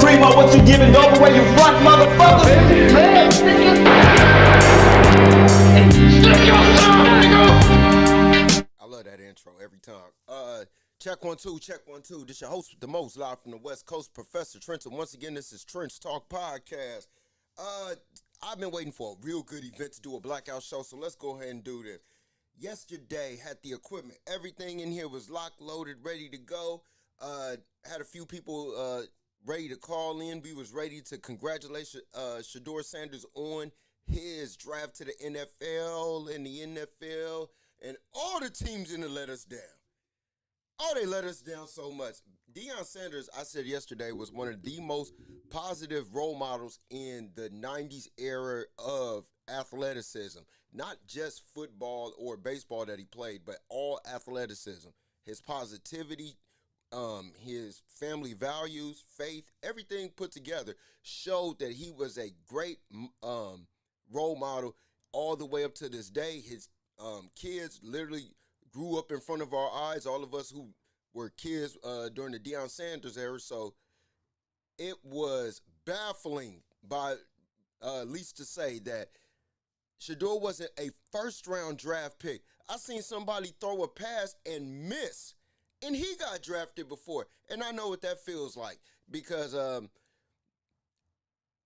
dream of what you giving over where you front, motherfucker. I love that intro every time. Check 1 2, check 1 2. This your host with the most, live from the West Coast, Professor Trenton. Once again, this is Trench Talk Podcast. I've been waiting for a real good event to do a blackout show, so let's go ahead and do this. Yesterday, had the equipment. Everything in here was locked, loaded, ready to go. Had a few people ready to call in. We was ready to congratulate Shedeur Sanders on his draft to the NFL and the NFL and all the teams in it let us down. Oh, they let us down so much. Deion Sanders, I said yesterday, was one of the most positive role models in the 90s era of athleticism. Not just football or baseball that he played, but all athleticism. His positivity, his family values, faith, everything put together showed that he was a great role model all the way up to this day. His kids literally grew up in front of our eyes, all of us who were kids during the Deion Sanders era. So it was baffling by least to say that Shedeur wasn't a first-round draft pick. I seen somebody throw a pass and miss, and he got drafted before. And I know what that feels like because I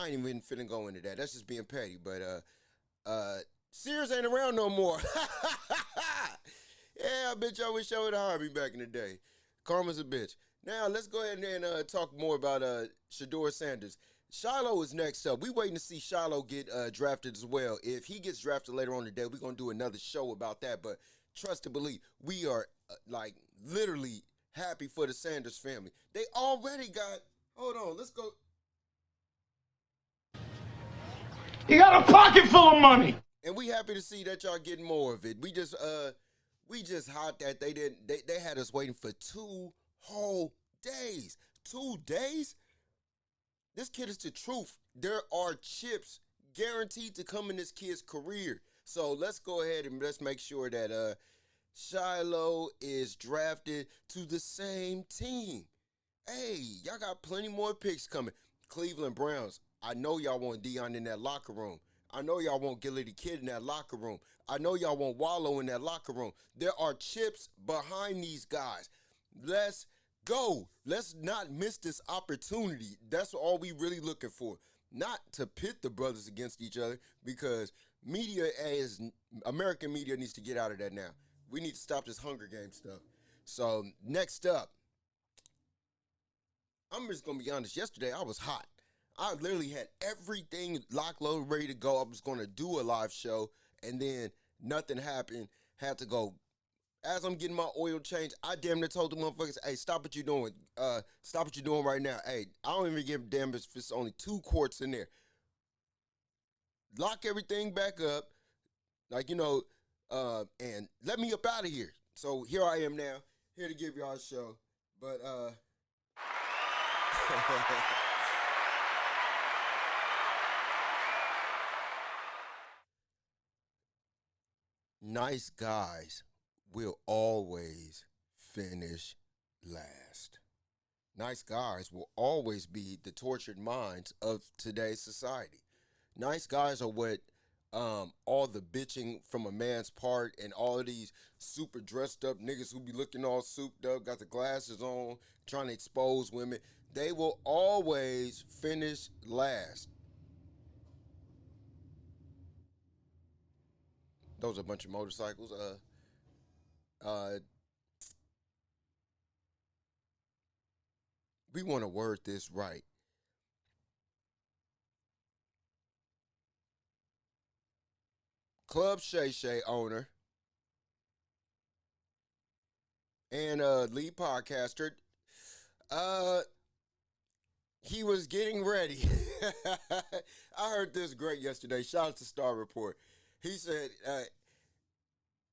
ain't even finna go into that. That's just being petty. But Sears ain't around no more. Yeah, bitch, I wish I would have hired me back in the day. Karma's a bitch. Now, let's go ahead and talk more about Shedeur Sanders. Shiloh is next up. We waiting to see Shiloh get drafted as well. If he gets drafted later on today, we're going to do another show about that. But trust and believe, we are, literally happy for the Sanders family. They already got, hold on, let's go. You got a pocket full of money. And we happy to see that y'all getting more of it. We just hot that they had us waiting for 2 whole days. 2 days? This kid is the truth. There are chips guaranteed to come in this kid's career. So let's go ahead and let's make sure that Shiloh is drafted to the same team. Hey, y'all got plenty more picks coming. Cleveland Browns, I know y'all want Deion in that locker room. I know y'all want Gilly the Kid in that locker room. I know y'all want Wallow in that locker room. There are chips behind these guys. Let's go. Let's not miss this opportunity. That's all we really looking for. Not to pit the brothers against each other, because American media needs to get out of that now. We need to stop this Hunger Games stuff. So next up, I'm just going to be honest. Yesterday, I was hot. I literally had everything locked, loaded, ready to go. I was going to do a live show, and then nothing happened. Had to go. As I'm getting my oil changed, I damn near told the motherfuckers, hey, stop what you're doing. Stop what you're doing right now. Hey, I don't even give a damn if it's only 2 quarts in there. Lock everything back up, and let me up out of here. So here I am now, here to give y'all a show. But, nice guys will always finish last. Nice guys will always be the tortured minds of today's society. Nice guys are what all the bitching from a man's part and all of these super dressed up niggas who be looking all souped up, got the glasses on, trying to expose women, they will always finish last. Those are a bunch of motorcycles. We want to word this right. Club Shay Shay owner and lead podcaster, he was getting ready. I heard this great yesterday. Shout out to Star Report. He said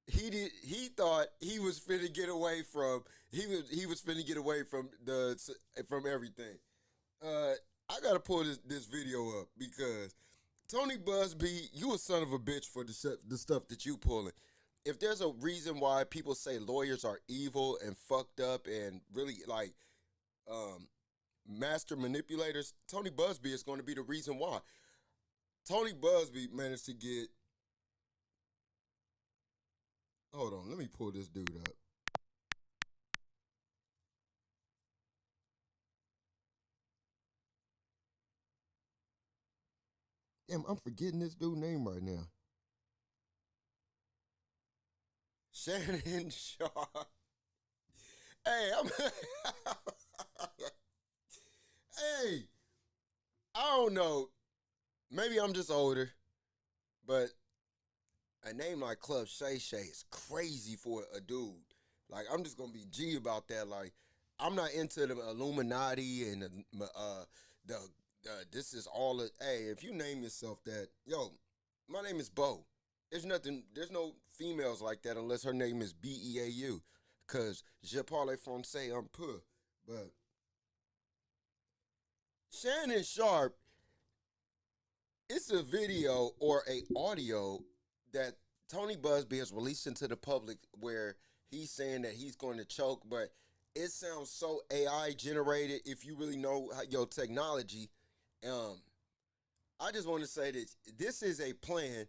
he thought he was finna get away from from everything. I gotta pull this video up because Tony Busby, you a son of a bitch for the stuff that you pulling. If there's a reason why people say lawyers are evil and fucked up and really master manipulators, Tony Busby is going to be the reason why. Tony Busby managed to get. Hold on, let me pull this dude up. Damn, I'm forgetting this dude's name right now. Shannon Sharpe. Hey, I'm. Hey, I don't know. Maybe I'm just older, but a name like Club Shay Shay is crazy for a dude. Like, I'm just gonna be G about that. Like, I'm not into the Illuminati and the this is all. Hey, if you name yourself that, yo, my name is Bo. There's nothing. There's no females like that unless her name is Beau. Cause je parle français un peu. But Shannon Sharpe, it's a video or a audio that Tony Busby has released into the public where he's saying that he's going to choke, but it sounds so AI generated. If you really know your technology, um, I just want to say that this is a plan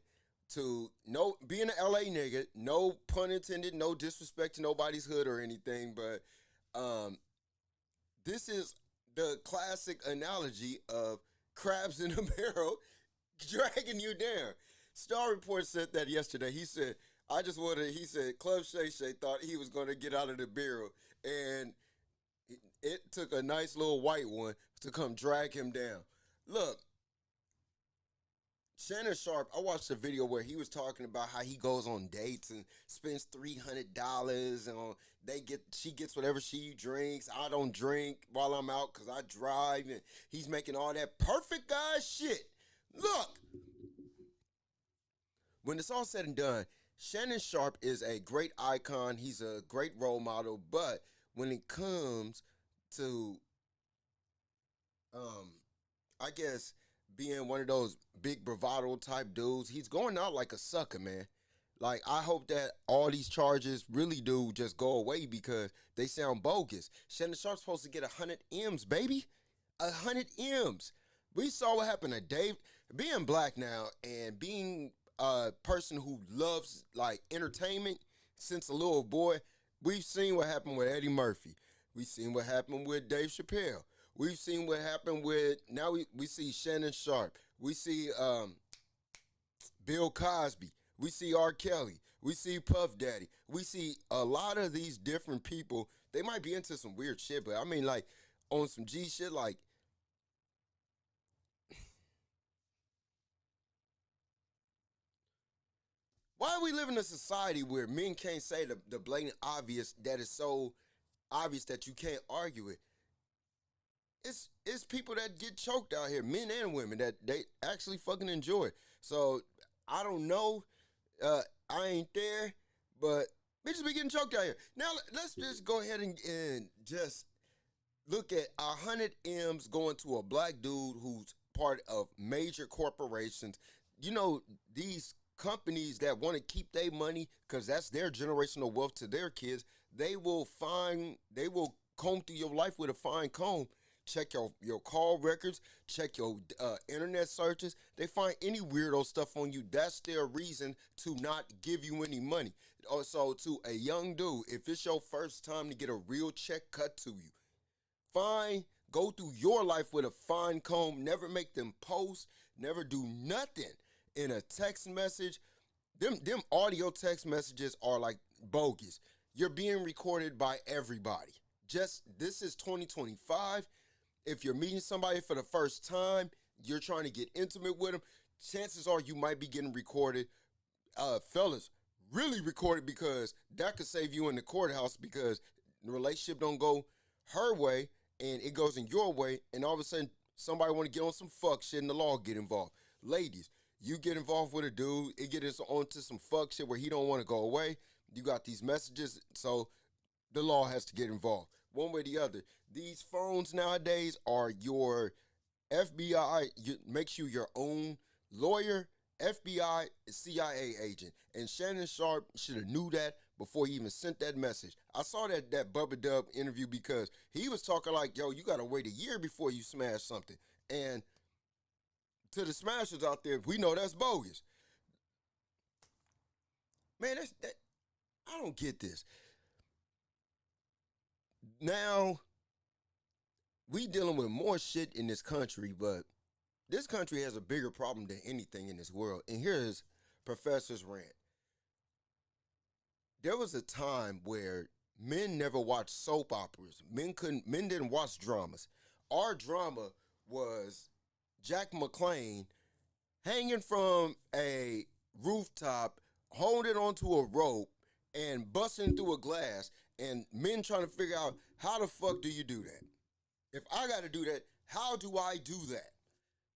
to no being an LA nigga, no pun intended, no disrespect to nobody's hood or anything, but this is the classic analogy of crabs in a barrel dragging you down. Star Report said that yesterday. He said, he said, Club Shay Shay thought he was going to get out of the barrel, and it took a nice little white one to come drag him down. Look, Shannon Sharpe, I watched a video where he was talking about how he goes on dates and spends $300 on she gets whatever she drinks. I don't drink while I'm out because I drive, and he's making all that perfect guy shit. Look, when it's all said and done, Shannon Sharpe is a great icon. He's a great role model, but when it comes to I guess being one of those big bravado type dudes, he's going out like a sucker, man. Like, I hope that all these charges really do just go away because they sound bogus. Shannon Sharpe's supposed to get 100 M's, baby. 100 M's. We saw what happened to Dave. Being black now and being a person who loves, like, entertainment since a little boy, we've seen what happened with Eddie Murphy. We've seen what happened with Dave Chappelle. We've seen what happened with, now we see Shannon Sharpe. We see Bill Cosby. We see R. Kelly. We see Puff Daddy. We see a lot of these different people. They might be into some weird shit, but I mean, like, on some G shit, like, why are we living in a society where men can't say the blatant obvious that is so obvious that you can't argue it? It's people that get choked out here, men and women, that they actually fucking enjoy. So I don't know. I ain't there, but bitches be getting choked out here. Now let's just go ahead and just look at 100 M's going to a black dude who's part of major corporations. You know, these companies that want to keep their money because that's their generational wealth to their kids, they will comb through your life with a fine comb. Check your call records, check your internet searches. They find any weirdo stuff on you. That's their reason to not give you any money. Also, to a young dude, if it's your first time to get a real check cut to you, fine, go through your life with a fine comb. Never make them post, never do nothing in a text message. Them audio text messages are like bogus. You're being recorded by everybody. This is 2025. If you're meeting somebody for the first time, you're trying to get intimate with them, chances are you might be getting recorded. Fellas, really recorded, because that could save you in the courthouse, because the relationship don't go her way and it goes in your way, and all of a sudden somebody want to get on some fuck shit and the law get involved. Ladies, you get involved with a dude, it gets onto some fuck shit where he don't want to go away. You got these messages, so the law has to get involved. One way or the other. These phones nowadays are your FBI, makes you your own lawyer, FBI, CIA agent. And Shannon Sharpe should have knew that before he even sent that message. I saw that Bubba Dub interview because he was talking like, yo, you got to wait a year before you smash something. And to the smashers out there, we know that's bogus. Man, I don't get this. Now, we dealing with more shit in this country, but this country has a bigger problem than anything in this world. And here's Professor's rant. There was a time where men never watched soap operas. Men didn't watch dramas. Our drama was Jack McClain hanging from a rooftop, holding onto a rope, and busting through a glass, and men trying to figure out how the fuck do you do that? If I got to do that, how do I do that?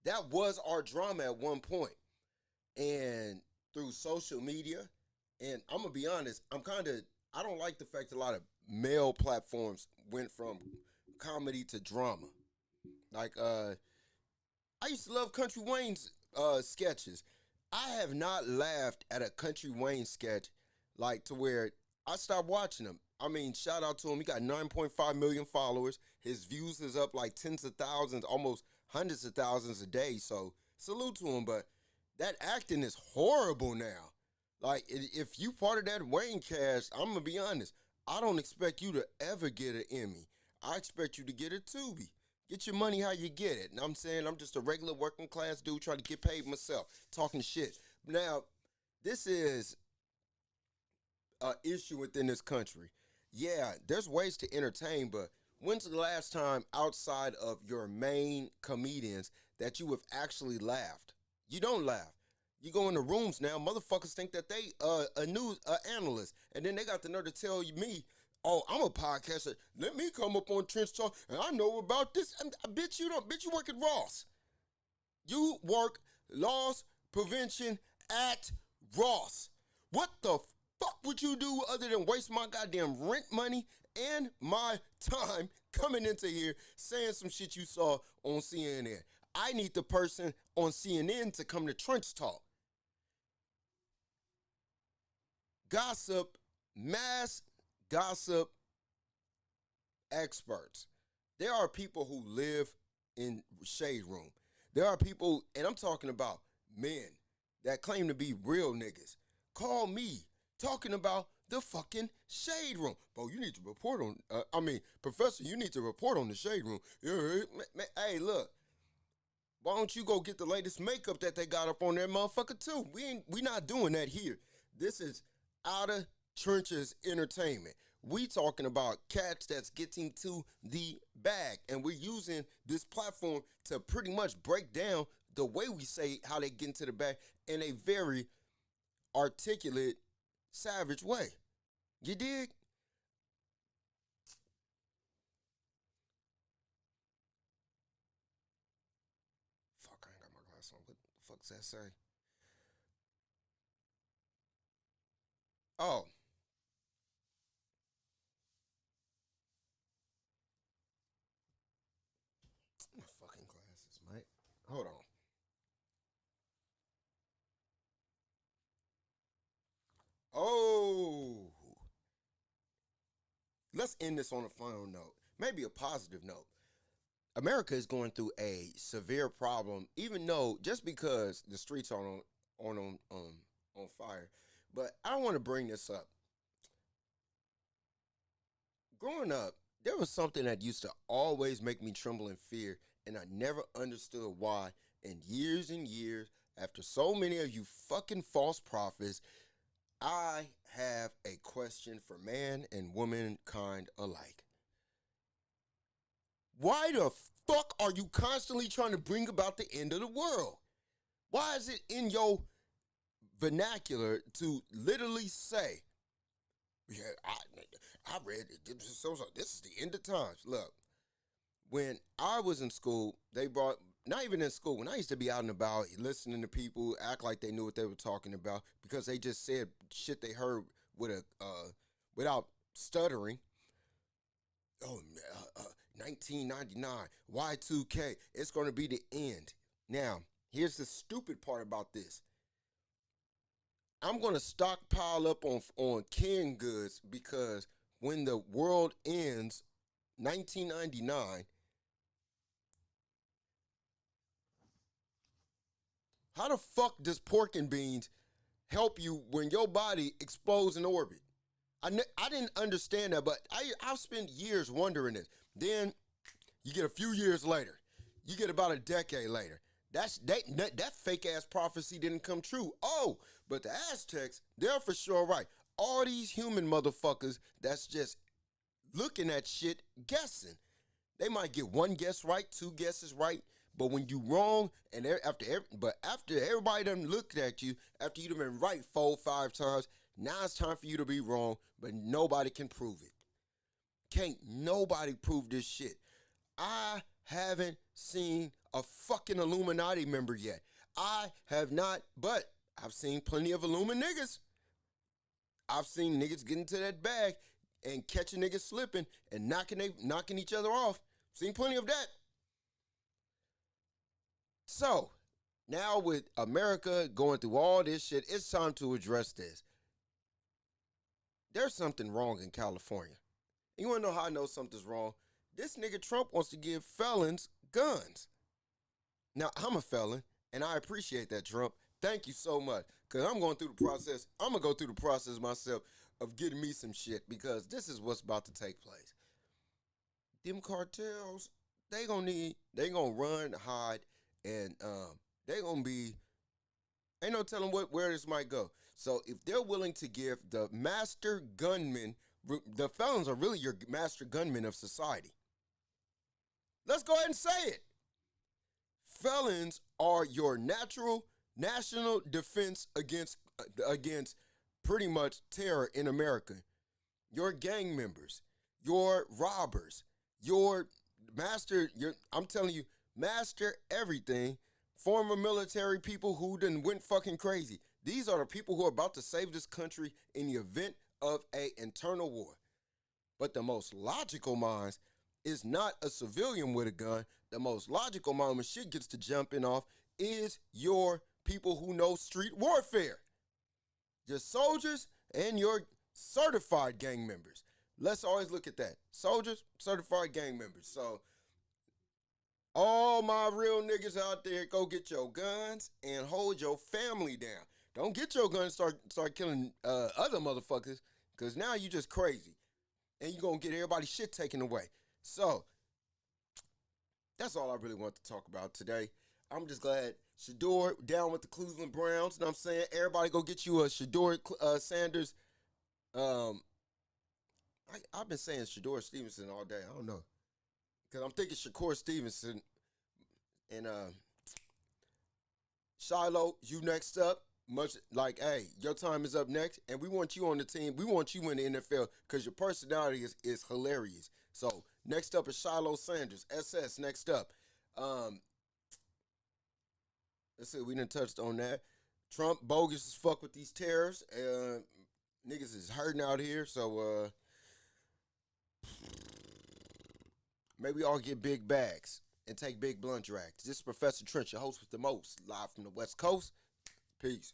That was our drama at one point. And through social media, and I'm going to be honest, I don't like the fact a lot of male platforms went from comedy to drama. Like, I used to love Country Wayne's sketches. I have not laughed at a Country Wayne sketch like to where I stopped watching them. I mean, shout out to him. He got 9.5 million followers. His views is up like tens of thousands, almost hundreds of thousands a day. So salute to him. But that acting is horrible now. Like, if you part of that Wayne cast, I'm going to be honest, I don't expect you to ever get an Emmy. I expect you to get a Tubi. Get your money how you get it. And I'm saying I'm just a regular working class dude trying to get paid myself, talking shit. Now, this is an issue within this country. Yeah, there's ways to entertain, but when's the last time outside of your main comedians that you have actually laughed? You don't laugh. You go in the rooms now, motherfuckers think that they a news analyst, and then they got the nerve to tell me, oh, I'm a podcaster. Let me come up on Trench Talk, and I know about this. Bitch, you don't. Bitch, you work at Ross. You work loss prevention at Ross. What the fuck would you do other than waste my goddamn rent money and my time coming into here saying some shit you saw on CNN? I need the person on CNN to come to Trench Talk. Gossip, mass gossip experts. There are people who live in Shade Room. There are people, and I'm talking about men that claim to be real niggas. Call me talking about the fucking Shade Room. Bro, you need to report on, Professor, you need to report on the Shade Room. Hey, look. Why don't you go get the latest makeup that they got up on that motherfucker too? We not doing that here. This is Outer Trenches Entertainment. We talking about cats that's getting to the bag, and we're using this platform to pretty much break down the way we say how they get into the bag in a very articulate, savage way. You dig? Fuck, I ain't got my glass on. What the fuck does that say? Oh. My fucking glasses, mate. Hold on. Oh. Let's end this on a fun note. Maybe a positive note. America is going through a severe problem, even though just because the streets are on fire. But I want to bring this up. Growing up, there was something that used to always make me tremble in fear, and I never understood why. And years, after so many of you fucking false prophets, I have a question for man and womankind alike. Why the fuck are you constantly trying to bring about the end of the world? Why is it in your vernacular to literally say, yeah, I read it, so this is the end of times. Look, when I was in school, they brought, not even in school, when I used to be out and about listening to people act like they knew what they were talking about because they just said shit they heard with without stuttering. Oh, 1999, Y2K, it's going to be the end. Now, here's the stupid part about this. I'm gonna stockpile up on canned goods because when the world ends, 1999. How the fuck does pork and beans help you when your body explodes in orbit? I didn't understand that, but I've spent years wondering this. Then you get a few years later, you get about a decade later. That fake ass prophecy didn't come true. Oh, but the Aztecs, they're for sure right. All these human motherfuckers that's just looking at shit guessing. They might get one guess right, two guesses right, but when you wrong, and after everybody done looked at you, after you've been right 4-5 times, now it's time for you to be wrong, but nobody can prove it. Can't nobody prove this shit. I haven't seen a fucking Illuminati member yet. I have not, but I've seen plenty of Illumin niggas. I've seen niggas get into that bag and catching niggas slipping and knocking each other off. Seen plenty of that. So, now with America going through all this shit, it's time to address this. There's something wrong in California. You wanna know how I know something's wrong? This nigga Trump wants to give felons guns. Now, I'm a felon, and I appreciate that, Trump. Thank you so much, because I'm going through the process. I'm going to go through the process myself of getting me some shit, because this is what's about to take place. Them cartels, they going to run, hide, and they going to be, ain't no telling where this might go. So if they're willing to give the master gunmen, the felons are really your master gunmen of society. Let's go ahead and say it. Felons are your national defense against pretty much terror in America. Your gang members, your robbers, I'm telling you, master everything. Former military people who done went fucking crazy. These are the people who are about to save this country in the event of an internal war. But the most logical minds is not a civilian with a gun. The most logical mind when shit gets to jumping off is your people who know street warfare. Your soldiers and your certified gang members. Let's always look at that. Soldiers, certified gang members. So, all my real niggas out there, go get your guns and hold your family down. Don't get your guns and start killing other motherfuckers, because now you just crazy. And you're going to get everybody's shit taken away. So, that's all I really want to talk about today. I'm just glad Shedeur down with the Cleveland Browns. You know what I'm saying? Everybody go get you a Shedeur Sanders. I've been saying Shedeur Stevenson all day. I don't know. Because I'm thinking Shakur Stevenson. And Shiloh, you next up. Much like, hey, your time is up next. And we want you on the team. We want you in the NFL because your personality is hilarious. So, next up is Shiloh Sanders. SS, next up. Let's see, we done touched on that. Trump, bogus as fuck with these tariffs. Niggas is hurting out here, so maybe all get big bags and take big blunt drags. This is Professor Trent, your host with the most, live from the West Coast. Peace.